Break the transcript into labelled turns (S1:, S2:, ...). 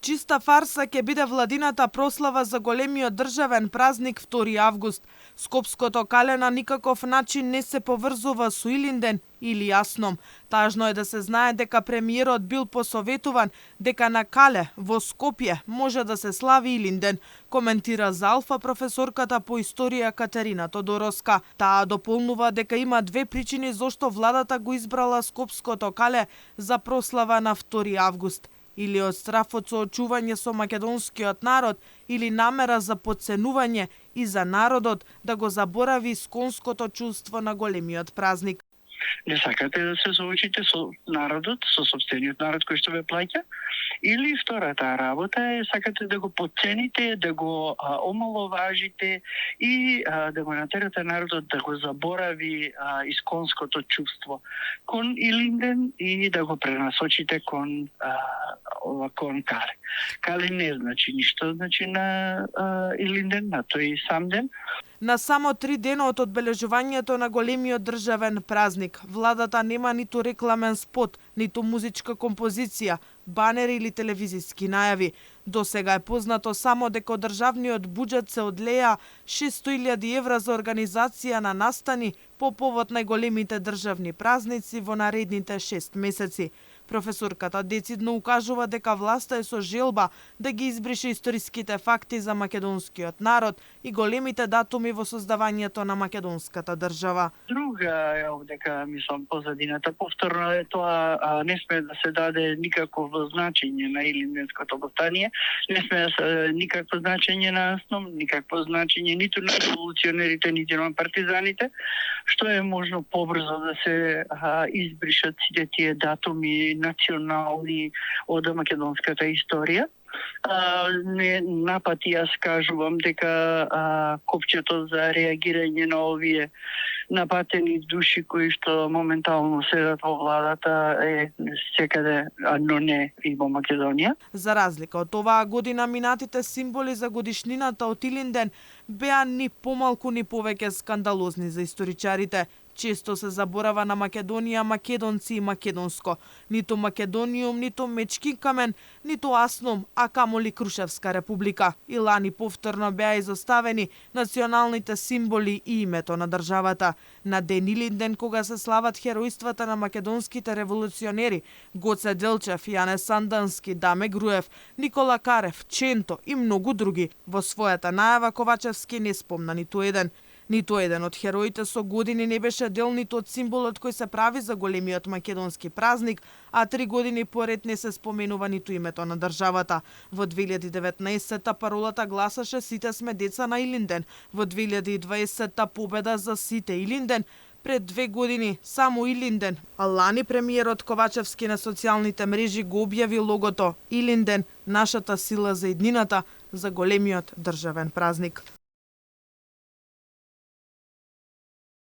S1: Чиста фарса ќе биде владината прослава за големиот државен празник 2 август. Скопското кале на никаков начин не се поврзува со Илинден или Јасном. Тажно е да се знае дека премиерот бил посоветуван дека на кале во Скопје може да се слави Илинден, коментира за Алфа професорката по историја Катерина Тодороска. Таа дополнува дека има две причини зошто владата го избрала Скопското кале за прослава на 2 август. Или од страф од соочување со македонскиот народ, или намера за подценување и за народот да го заборави исконското чувство на големиот празник.
S2: Не сакате да се соочите со народот, со сопствениот народ кој што ве плаќа, или втората работа е сакате да го подцените, да го омаловажите и да го натерате народот да го заборави исконското чувство кон Илинден и да го пренасочите кон Кале. Кале не значи ништо, значи на Илинден, на тој сам ден.
S1: На само 3 дена од одбележувањето на големиот државен празник, владата нема ниту рекламен спот, ниту музичка композиција, банери или телевизиски најави. До сега е познато само дека од државниот буџет се одлеа 600.000 евра за организација на настани по повод најголемите државни празници во наредните 6 месеци. Професорката децидно укажува дека власта е со желба да ги избрише историските факти за македонскиот народ и големите датуми во создавањето на македонската држава.
S2: Друга е овдека, мислам, позадината. Повторно е тоа, не сме да се даде никакво значење на Илинденското повстание, не сме да се никакво значење на Јасном, никакво значење ниту на револуционерите, ниту на партизаните, што е можно побрзо да се избришат сите тие датуми национални од македонската историја. Не напати јас кажувам дека копчето за реагирање на овие напатени души кои што моментално седат во владата е секаде, но не и во Македонија.
S1: За разлика од оваа година, минатите символи за годишнината од Илинден беа ни помалку ни повеќе скандалозни за историчарите. Често се заборава на Македонија, македонци и македонско. Ниту Македониум, ниту Мечки камен, ниту Асном, а камоли Крушевска република. И лани повторно беа изоставени националните символи и името на државата. На ден Илинден, кога се слават херојствата на македонските револуционери, Гоце Делчев, Јане Сандански, Даме Груев, Никола Карев, Ченто и многу други, во својата најава Ковачевски не спомна ниту еден. Ниту еден од хероите со години не беше дел ниту од символот кој се прави за големиот македонски празник, а 3 години поред не се споменува ниту името на државата. Во 2019-та паролата гласаше "Сите сме деца на Илинден", во 2020-та победа за сите Илинден, пред 2 години само Илинден, а лани премиерот Ковачевски на социјалните мрежи го објави логото Илинден, нашата сила за еднината, за големиот државен празник.